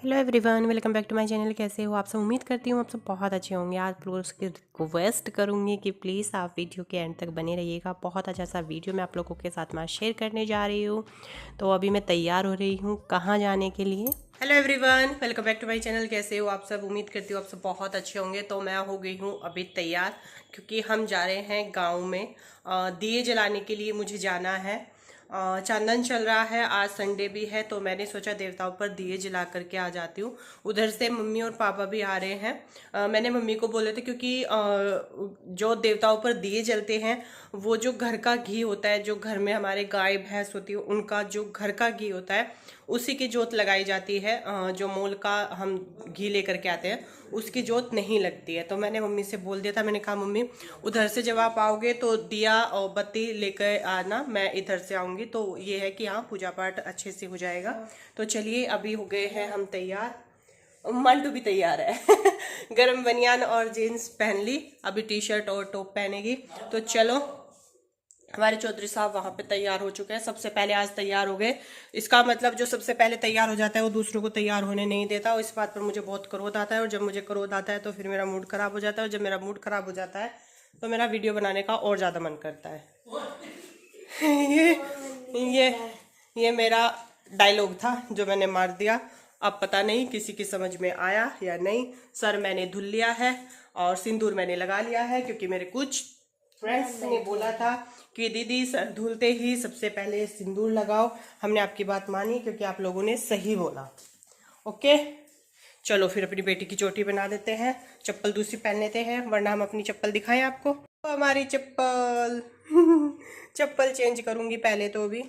Hello everyone, welcome back to my channel. कैसे हो आप सब? उम्मीद करती हूँ आप सब बहुत अच्छे होंगे। आज प्रोस की रिक्वेस्ट करूँगी कि प्लीज़ आप वीडियो के एंड तक बने रहिएगा। बहुत अच्छा सा वीडियो मैं आप लोगों के साथ में शेयर करने जा रही हूँ। तो अभी मैं तैयार हो रही हूँ कहाँ जाने के लिए। Hello everyone, welcome back to my channel. कैसे हो आप सब? उम्मीद करती हूँ आप सब बहुत अच्छे होंगे। तो मैं हो गई हूँ अभी तैयार, क्योंकि हम जा रहे हैं गाँव में दिए जलाने के लिए। मुझे जाना है, चांदन चल रहा है, आज संडे भी है, तो मैंने सोचा देवताओं पर दिए जला करके आ जाती हूँ। उधर से मम्मी और पापा भी आ रहे हैं। मैंने मम्मी को बोले थे, क्योंकि जो देवताओं पर दिए जलते हैं वो जो घर का घी होता है, जो घर में हमारे गाय भैंस होती है उनका जो घर का घी होता है उसी की जोत लगाई जाती है। जो मोल का हम घी लेकर के आते हैं उसकी जोत नहीं लगती है। तो मैंने मम्मी से बोल दिया था, मैंने कहा मम्मी उधर से जब आप आओगे तो दिया और बत्ती लेकर आना, मैं इधर से आऊंगी। तो ये है कि हाँ, पूजा पाठ अच्छे से हो जाएगा। तो चलिए, अभी हो गए हैं हम तैयार। मंटू भी तैयार है गरम बनियान और जीन्स पहन ली, अभी टी शर्ट और टॉप पहनेगी। तो चलो, हमारे चौधरी साहब वहां पे तैयार हो चुके हैं। सबसे पहले आज तैयार हो गए। इसका मतलब जो सबसे पहले तैयार हो जाता है वो दूसरों को तैयार होने नहीं देता। और इस बात पर मुझे बहुत क्रोध आता है, और जब मुझे क्रोध आता है तो फिर मेरा मूड खराब हो जाता है, और जब मेरा मूड खराब हो जाता है तो मेरा वीडियो बनाने का और ज्यादा मन करता है ये ये मेरा डायलॉग था जो मैंने मार दिया। अब पता नहीं किसी की समझ में आया या नहीं। सर मैंने धुल लिया है और सिंदूर मैंने लगा लिया है, क्योंकि मेरे कुछ फ्रेंड्स ने बोला था कि दीदी सर धुलते ही सबसे पहले सिंदूर लगाओ। हमने आपकी बात मानी, क्योंकि आप लोगों ने सही बोला। ओके, चलो फिर अपनी बेटी की चोटी बना देते हैं, चप्पल दूसरी पहन लेते हैं, वरना हम अपनी चप्पल दिखाएं आपको। तो हमारी चप्पल चप्पल चेंज करूंगी पहले तो अभी।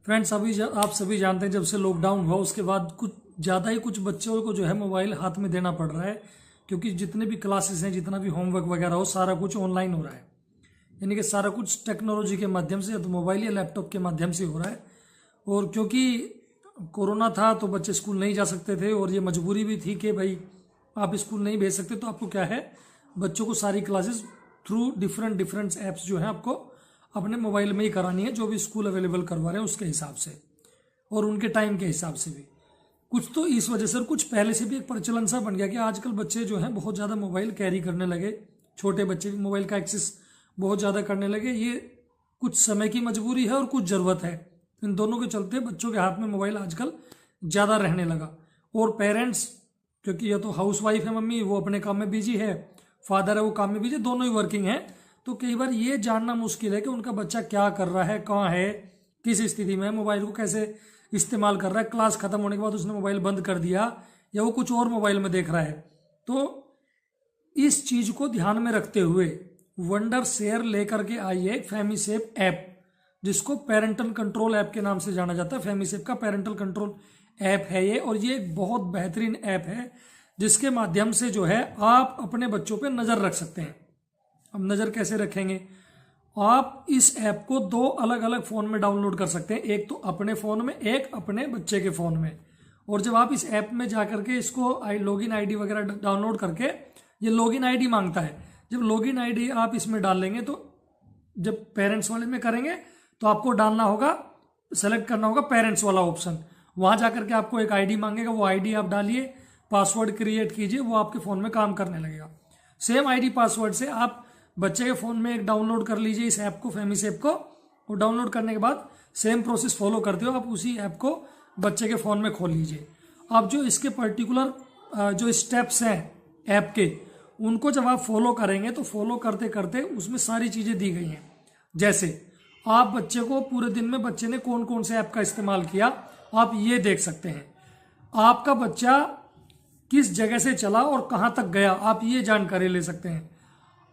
फ्रेंड्स आप सभी जानते हैं, जब से लॉकडाउन हुआ उसके बाद कुछ ज़्यादा ही कुछ बच्चों को जो है मोबाइल हाथ में देना पड़ रहा है, क्योंकि जितने भी क्लासेस हैं, जितना भी होमवर्क वगैरह हो, सारा कुछ ऑनलाइन हो रहा है। यानी कि सारा कुछ टेक्नोलॉजी के माध्यम से, या तो मोबाइल या लैपटॉप के माध्यम से हो रहा है। और क्योंकि कोरोना था तो बच्चे स्कूल नहीं जा सकते थे, और ये मजबूरी भी थी कि भाई आप स्कूल नहीं भेज सकते, तो आपको क्या है, बच्चों को सारी क्लासेस थ्रू डिफरेंट ऐप्स जो है आपको अपने मोबाइल में ही करानी है, जो भी स्कूल अवेलेबल करवा रहे हैं उसके हिसाब से और उनके टाइम के हिसाब से भी। कुछ तो इस वजह से, कुछ पहले से भी एक प्रचलन सा बन गया कि आजकल बच्चे जो हैं बहुत ज़्यादा मोबाइल कैरी करने लगे। छोटे बच्चे भी मोबाइल का एक्सेस बहुत ज़्यादा करने लगे। ये कुछ समय की मजबूरी है और कुछ ज़रूरत है। इन दोनों के चलते बच्चों के हाथ में मोबाइल आजकल ज़्यादा रहने लगा। और पेरेंट्स, क्योंकि या तो हाउस वाइफ है मम्मी, वो अपने काम में बिजी है, फादर है वो काम में बिजी, दोनों ही वर्किंग है, तो कई बार ये जानना मुश्किल है कि उनका बच्चा क्या कर रहा है, कहाँ है, किस स्थिति में है, मोबाइल को कैसे इस्तेमाल कर रहा है, क्लास खत्म होने के बाद उसने मोबाइल बंद कर दिया या वो कुछ और मोबाइल में देख रहा है। तो इस चीज को ध्यान में रखते हुए वंडर शेयर लेकर के आई है फैमीसेफ ऐप, जिसको पेरेंटल कंट्रोल ऐप के नाम से जाना जाता है। फैमीसेफ का पेरेंटल कंट्रोल ऐप है ये, और ये एक बहुत बेहतरीन ऐप है जिसके माध्यम से जो है आप अपने बच्चों पे नजर रख सकते हैं। अब नजर कैसे रखेंगे? आप इस ऐप को दो अलग अलग फोन में डाउनलोड कर सकते हैं, एक तो अपने फोन में, एक अपने बच्चे के फोन में। और जब आप इस ऐप में जाकर के इसको लॉगिन आईडी वगैरह डाउनलोड करके, ये लॉगिन आईडी मांगता है, जब लॉगिन आईडी आप इसमें डाल लेंगे तो जब पेरेंट्स वाले में करेंगे तो आपको डालना होगा, सेलेक्ट करना होगा पेरेंट्स वाला ऑप्शन। वहां जाकर के आपको एक आईडी मांगेगा, वो आईडी आप डालिए, पासवर्ड क्रिएट कीजिए, वो आपके फोन में काम करने लगेगा। सेम आईडी पासवर्ड से आप बच्चे के फोन में एक डाउनलोड कर लीजिए इस ऐप को, फैमीसेफ को। और डाउनलोड करने के बाद सेम प्रोसेस फॉलो करते हो, आप उसी ऐप को बच्चे के फोन में खोल लीजिए। अब जो इसके पर्टिकुलर जो स्टेप्स हैं ऐप के, उनको जब आप फॉलो करेंगे तो फॉलो करते करते उसमें सारी चीजें दी गई हैं। जैसे आप बच्चे को पूरे दिन में बच्चे ने कौन कौन से ऐप का इस्तेमाल किया, आप ये देख सकते हैं। आपका बच्चा किस जगह से चला और कहां तक गया, आप ये जानकारी ले सकते हैं।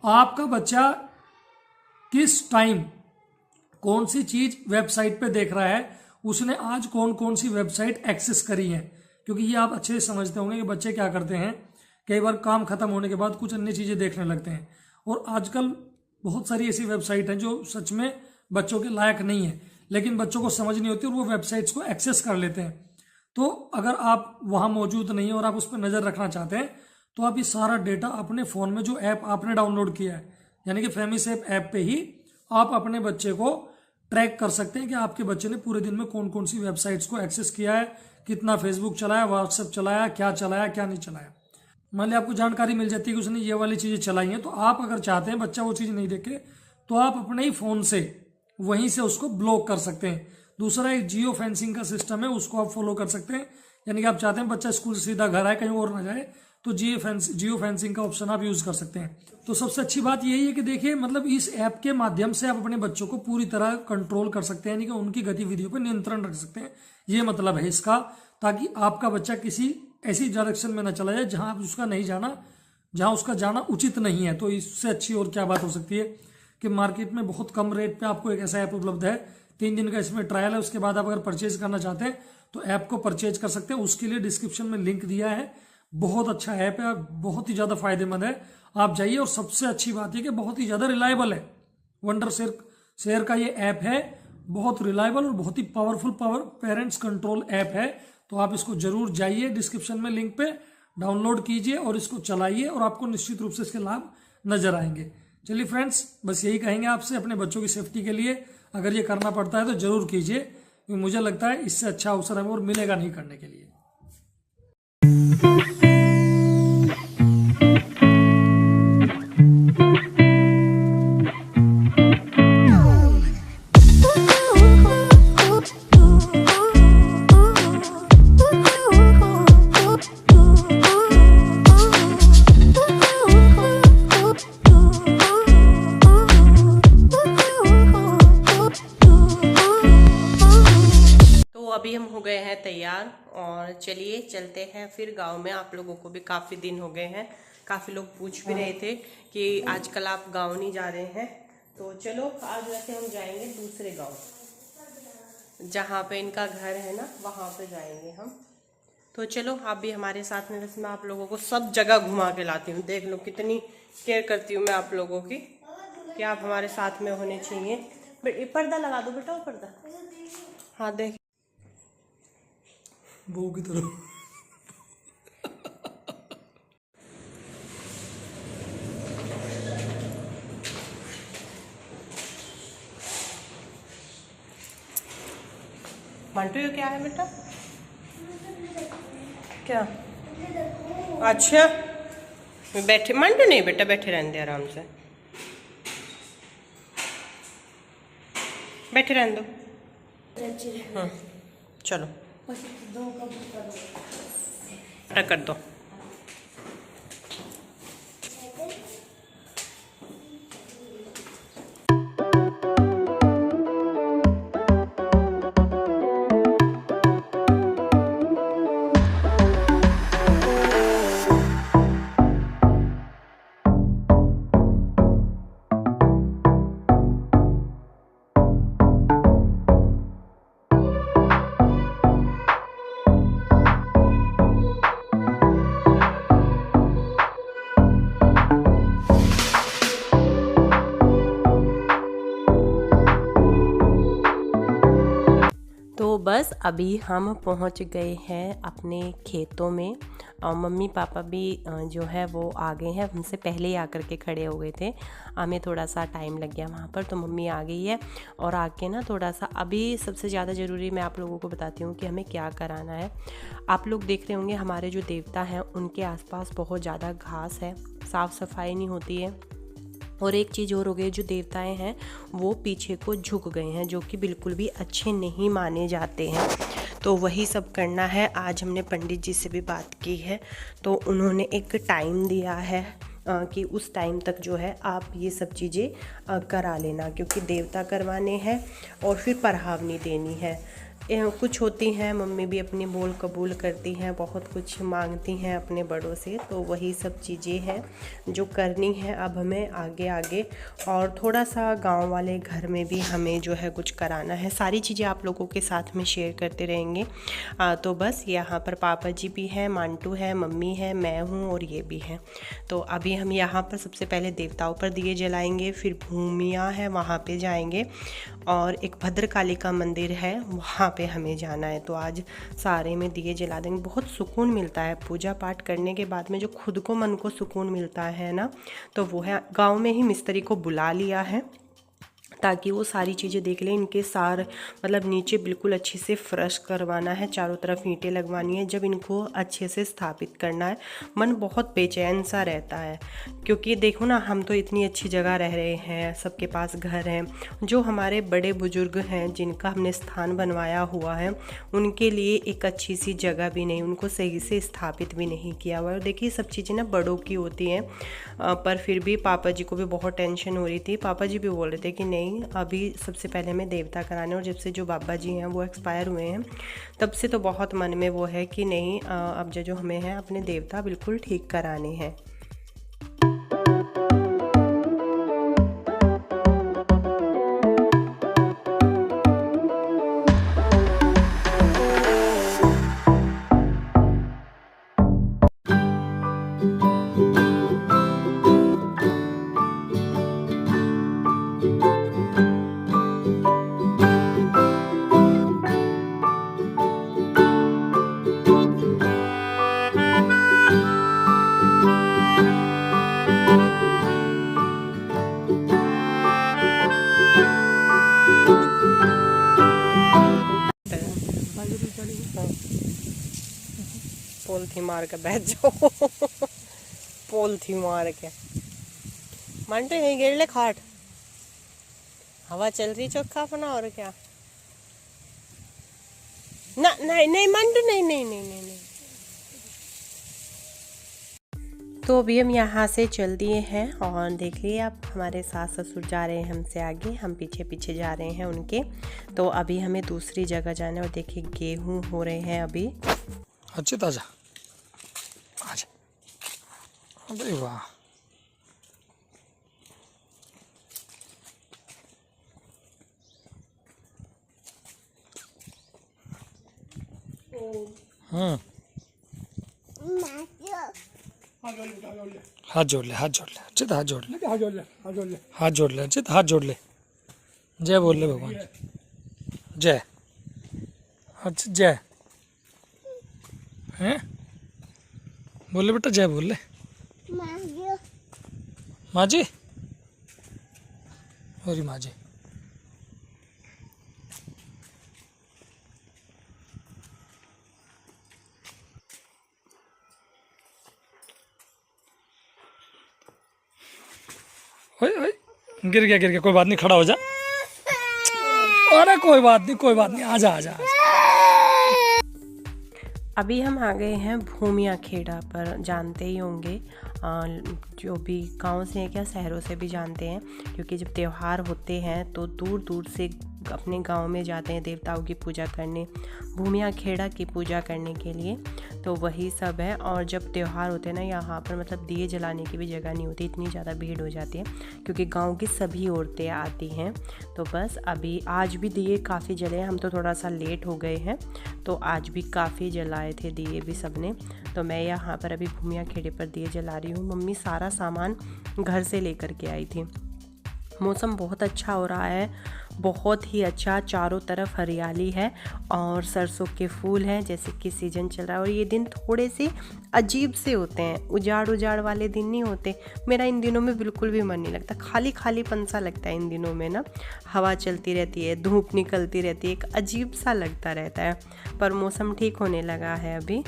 आपका बच्चा किस टाइम कौन सी चीज वेबसाइट पे देख रहा है, उसने आज कौन कौन सी वेबसाइट एक्सेस करी है, क्योंकि ये आप अच्छे से समझते होंगे कि बच्चे क्या करते हैं, कई बार काम खत्म होने के बाद कुछ अन्य चीजें देखने लगते हैं। और आजकल बहुत सारी ऐसी वेबसाइट हैं जो सच में बच्चों के लायक नहीं है, लेकिन बच्चों को समझ नहीं होती और वो वेबसाइट्स को एक्सेस कर लेते हैं। तो अगर आप वहां मौजूद नहीं है और आप उस पर नजर रखना चाहते हैं तो आप ये सारा डेटा अपने फ़ोन में जो ऐप आपने डाउनलोड किया है, यानी कि फेमीसेफ ऐप पे ही आप अपने बच्चे को ट्रैक कर सकते हैं कि आपके बच्चे ने पूरे दिन में कौन कौन सी वेबसाइट्स को एक्सेस किया है, कितना फेसबुक चलाया, व्हाट्सएप चलाया, क्या नहीं चलाया। मान लिया आपको जानकारी मिल जाती है कि उसने ये वाली चीज़ें चलाई हैं, तो आप अगर चाहते हैं बच्चा वो चीज़ नहीं देखे तो आप अपने ही फ़ोन से वहीं से उसको ब्लॉक कर सकते हैं। दूसरा एक जियो फेंसिंग का सिस्टम है, उसको आप फॉलो कर सकते हैं। यानी कि आप चाहते हैं बच्चा स्कूल से सीधा घर आए, कहीं और ना जाए, तो जियो फेंसिंग का ऑप्शन आप यूज़ कर सकते हैं। तो सबसे अच्छी बात यही है कि देखिए मतलब इस ऐप के माध्यम से आप अपने बच्चों को पूरी तरह कंट्रोल कर सकते हैं, यानी कि उनकी गतिविधियों पर नियंत्रण रख सकते हैं। ये मतलब है इसका, ताकि आपका बच्चा किसी ऐसी डायरेक्शन में ना चला जाए जहां उसका नहीं जाना, जहां उसका जाना उचित नहीं है। तो इससे अच्छी और क्या बात हो सकती है कि मार्केट में बहुत कम रेट पे आपको एक ऐसा ऐप उपलब्ध है, 3 दिन का इसमें ट्रायल है, उसके बाद आप अगर परचेज करना चाहते हैं तो ऐप को परचेज कर सकते हैं। उसके लिए डिस्क्रिप्शन में लिंक दिया है। बहुत अच्छा ऐप है, बहुत ही ज़्यादा फायदेमंद है, आप जाइए। और सबसे अच्छी बात है कि बहुत ही ज़्यादा रिलायबल है। वंडर शेयर का ये ऐप है, बहुत रिलायबल और बहुत ही पावरफुल पेरेंट्स कंट्रोल ऐप है। तो आप इसको जरूर जाइए, डिस्क्रिप्शन में लिंक पे डाउनलोड कीजिए और इसको चलाइए और आपको निश्चित रूप से इसके लाभ नजर आएंगे। चलिए फ्रेंड्स, बस यही कहेंगे आपसे, अपने बच्चों की सेफ्टी के लिए अगर ये करना पड़ता है तो जरूर कीजिए, क्योंकि मुझे लगता है इससे अच्छा अवसर हमें और मिलेगा नहीं करने के लिए। अभी हम हो गए हैं तैयार और चलिए चलते हैं फिर गांव में। आप लोगों को भी काफ़ी दिन हो गए हैं, काफ़ी लोग पूछ भी रहे थे कि आजकल आप गांव नहीं जा रहे हैं। तो चलो आज वैसे हम जाएंगे दूसरे गांव, जहां पे इनका घर है ना, वहां पे जाएंगे हम। तो चलो आप भी हमारे साथ में। वैसे मैं आप लोगों को सब जगह घुमा के लाती हूँ, देख लो कितनी केयर करती हूँ मैं आप लोगों की, कि आप हमारे साथ में होने चाहिए। पर्दा लगा दो बेटा, वो पर्दा। हाँ देख बहू की तरह। मंटू ये क्या है बेटा? क्या? अच्छा बैठे, मंटू नहीं बेटा, बैठे रहने दे आराम से, बैठे रहने दो। हाँ चलो कर दो। तो बस अभी हम पहुंच गए हैं अपने खेतों में, और मम्मी पापा भी जो है वो आ गए हैं, हमसे पहले ही आकर के खड़े हो गए थे। हमें थोड़ा सा टाइम लग गया वहाँ पर, तो मम्मी आ गई है। और आके ना थोड़ा सा अभी सबसे ज़्यादा ज़रूरी मैं आप लोगों को बताती हूँ कि हमें क्या कराना है। आप लोग देख रहे होंगे हमारे जो देवता हैं उनके आसपास बहुत ज़्यादा घास है, साफ़ सफाई नहीं होती है। और एक चीज़ और हो गई, जो देवताएं हैं वो पीछे को झुक गए हैं, जो कि बिल्कुल भी अच्छे नहीं माने जाते हैं। तो वही सब करना है। आज हमने पंडित जी से भी बात की है, तो उन्होंने एक टाइम दिया है कि उस टाइम तक जो है आप ये सब चीज़ें करा लेना, क्योंकि देवता करवाने हैं और फिर परहावनी देनी है। कुछ होती हैं, मम्मी भी अपनी बोल कबूल करती हैं, बहुत कुछ मांगती हैं अपने बड़ों से। तो वही सब चीज़ें हैं जो करनी है अब हमें आगे आगे। और थोड़ा सा गांव वाले घर में भी हमें जो है कुछ कराना है। सारी चीज़ें आप लोगों के साथ में शेयर करते रहेंगे। तो बस यहाँ पर पापा जी भी हैं, मांटू है, मम्मी है, मैं हूँ और ये भी हैं। तो अभी हम यहाँ पर सबसे पहले देवताओं पर दिए जलाएंगे, फिर भूमिया है वहाँ पे जाएंगे, और एक भद्रकाली का मंदिर है वहाँ पे हमें जाना है। तो आज सारे में दिए जला देंगे। बहुत सुकून मिलता है पूजा पाठ करने के बाद में, जो खुद को मन को सुकून मिलता है ना, तो वो है। गांव में ही मिस्त्री को बुला लिया है ताकि वो सारी चीज़ें देख लें। इनके सार मतलब नीचे बिल्कुल अच्छे से फ्रेश करवाना है, चारों तरफ ईंटें लगवानी है। जब इनको अच्छे से स्थापित करना है, मन बहुत बेचैन सा रहता है, क्योंकि देखो ना, हम तो इतनी अच्छी जगह रह रहे हैं, सबके पास घर हैं। जो हमारे बड़े बुजुर्ग हैं जिनका हमने स्थान बनवाया हुआ है, उनके लिए एक अच्छी सी जगह भी नहीं, उनको सही से स्थापित भी नहीं किया हुआ है। और देखिए सब चीज़ें ना बड़ों की होती हैं, पर फिर भी पापा जी को भी बहुत टेंशन हो रही थी। पापा जी भी बोल रहे थे कि नहीं, अभी सबसे पहले हमें देवता कराने। और जब से जो बाबा जी हैं वो एक्सपायर हुए हैं, तब से तो बहुत मन में वो है कि नहीं, अब जो हमें है अपने देवता बिल्कुल ठीक कराने हैं। पोल थी मार के बैठ जाओ। पोल थी मार के मंटू यही गिर ले खाट, हवा चल रही चौखा अपना। और क्या ना, नहीं नहीं मंटू, नहीं नहीं नहीं नहीं नहीं। तो अभी हम यहाँ से चल दिए हैं और देख लिए आप, हमारे सास ससुर जा रहे हैं हमसे आगे, हम पीछे पीछे जा रहे हैं उनके। तो अभी हमें दूसरी जगह जाना है। और देखिए गेहूँ हो रहे हैं अभी। अच्छे ताजा आजा, अरे वाह, हाथ जोड़ ले, हाथ जोड़ ले अर्चित, हाथ जोड़ ले, हाथ जोड़ ले, हाथ जोड़ ले अर्चित, हाथ जोड़ ले। जय बोल ले भगवान, जय अर्चित, जय हैं, बोले बेटा, जय बोल ले। माँ जी, और माँ जी, गिर गया, गिर गया, कोई बात नहीं, खड़ा हो जा। अरे कोई बात नहीं, कोई बात नहीं, आजा आजा आजा। अभी हम आ गए हैं भूमिया खेड़ा पर। जानते ही होंगे, जो भी गांव से हैं क्या शहरों से भी जानते हैं, क्योंकि जब त्यौहार होते हैं तो दूर दूर से अपने गांव में जाते हैं देवताओं की पूजा करने, भूमिया खेड़ा की पूजा करने के लिए। तो वही सब है। और जब त्यौहार होते हैं ना, यहाँ पर मतलब दिए जलाने की भी जगह नहीं होती, इतनी ज़्यादा भीड़ हो जाती है, क्योंकि गांव की सभी औरतें आती हैं। तो बस अभी आज भी दिए काफ़ी जले हैं, हम तो थोड़ा सा लेट हो गए हैं, तो आज भी काफ़ी जलाए थे दिए भी सबने। तो मैं यहाँ पर अभी भूमिया खेड़े पर दिए जला रही हूँ। मम्मी सारा सामान घर से लेकर के आई थी। मौसम बहुत अच्छा हो रहा है, बहुत ही अच्छा, चारों तरफ हरियाली है और सरसों के फूल हैं, जैसे कि सीजन चल रहा है। और ये दिन थोड़े से अजीब से होते हैं, उजाड़ उजाड़ वाले दिन नहीं होते। मेरा इन दिनों में बिल्कुल भी मन नहीं लगता, खाली खालीपन सा लगता है इन दिनों में ना। हवा चलती रहती है, धूप निकलती रहती है, एक अजीब सा लगता रहता है। पर मौसम ठीक होने लगा है अभी।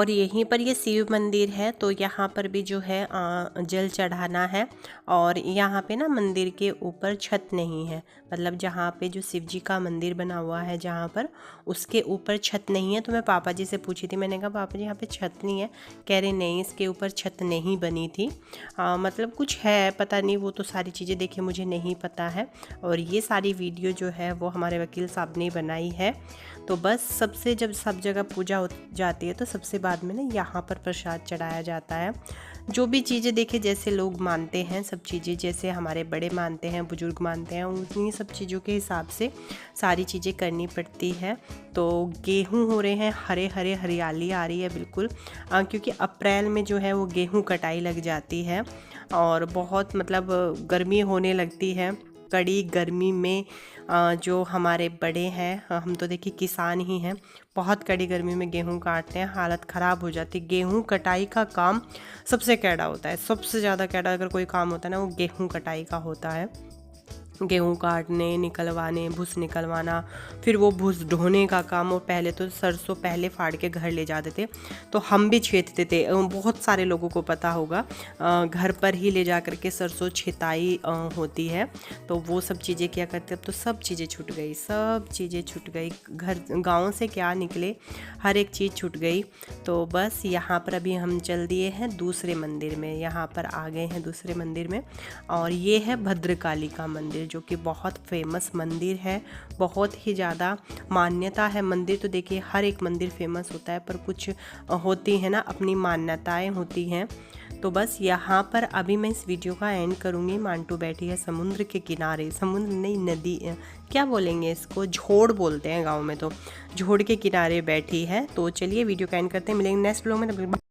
और यहीं पर ये शिव मंदिर है, तो यहाँ पर भी जो है जल चढ़ाना है। और यहाँ पे ना मंदिर के ऊपर छत नहीं है, मतलब जहाँ पे जो शिव जी का मंदिर बना हुआ है जहाँ पर, उसके ऊपर छत नहीं है। तो मैं पापा जी से पूछी थी, मैंने कहा पापा जी यहाँ पे छत नहीं है, कह रहे नहीं इसके ऊपर छत नहीं बनी थी। मतलब कुछ है, पता नहीं, वो तो सारी चीज़ें देखिए मुझे नहीं पता है। और ये सारी वीडियो जो है वो हमारे वकील साहब ने बनाई है। तो बस सबसे जब सब जगह पूजा हो जाती है तो सबसे बाद में ना यहाँ पर प्रसाद चढ़ाया जाता है। जो भी चीज़ें देखे जैसे लोग मानते हैं, सब चीज़ें जैसे हमारे बड़े मानते हैं, बुजुर्ग मानते हैं, उन्हीं सब चीज़ों के हिसाब से सारी चीज़ें करनी पड़ती है। तो गेहूं हो रहे हैं, हरे हरे हरियाली आ रही है बिल्कुल, क्योंकि अप्रैल में जो है वो गेहूं कटाई लग जाती है और बहुत मतलब गर्मी होने लगती है। कड़ी गर्मी में जो हमारे बड़े हैं, हम तो देखिए किसान ही हैं, बहुत कड़ी गर्मी में गेहूं काटते हैं, हालत ख़राब हो जाती है। गेहूं कटाई का काम सबसे कैड़ा होता है, सबसे ज़्यादा कैड़ा अगर कोई काम होता है ना वो गेहूं कटाई का होता है। गेहूं काटने, निकलवाने, भूस निकलवाना, फिर वो भूस ढोने का काम। और पहले तो सरसों पहले फाड़ के घर ले जाते थे, तो हम भी छेदते थे। बहुत सारे लोगों को पता होगा, घर पर ही ले जा कर के सरसों छिताई होती है। तो वो सब चीज़ें क्या करते, अब तो सब चीज़ें छूट गई, सब चीज़ें छूट गई, घर गाँव से क्या निकले, हर एक चीज़ छूट गई। तो बस यहाँ पर अभी हम चल दिए हैं दूसरे मंदिर में, यहाँ पर आ गए हैं दूसरे मंदिर में। और ये है भद्रकाली का मंदिर, जो कि बहुत फेमस मंदिर है, बहुत ही ज़्यादा मान्यता है। मंदिर तो देखिए हर एक मंदिर फेमस होता है, पर कुछ होती है ना अपनी मान्यताएं होती हैं। तो बस यहाँ पर अभी मैं इस वीडियो का एंड करूँगी। मांटू बैठी है समुद्र के किनारे, समुद्र नहीं नदी, क्या बोलेंगे इसको, झोड़ बोलते हैं गाँव में, तो झोड़ के किनारे बैठी है। तो चलिए वीडियो का एंड करते हैं, मिलेंगे नेक्स्ट व्लॉग में।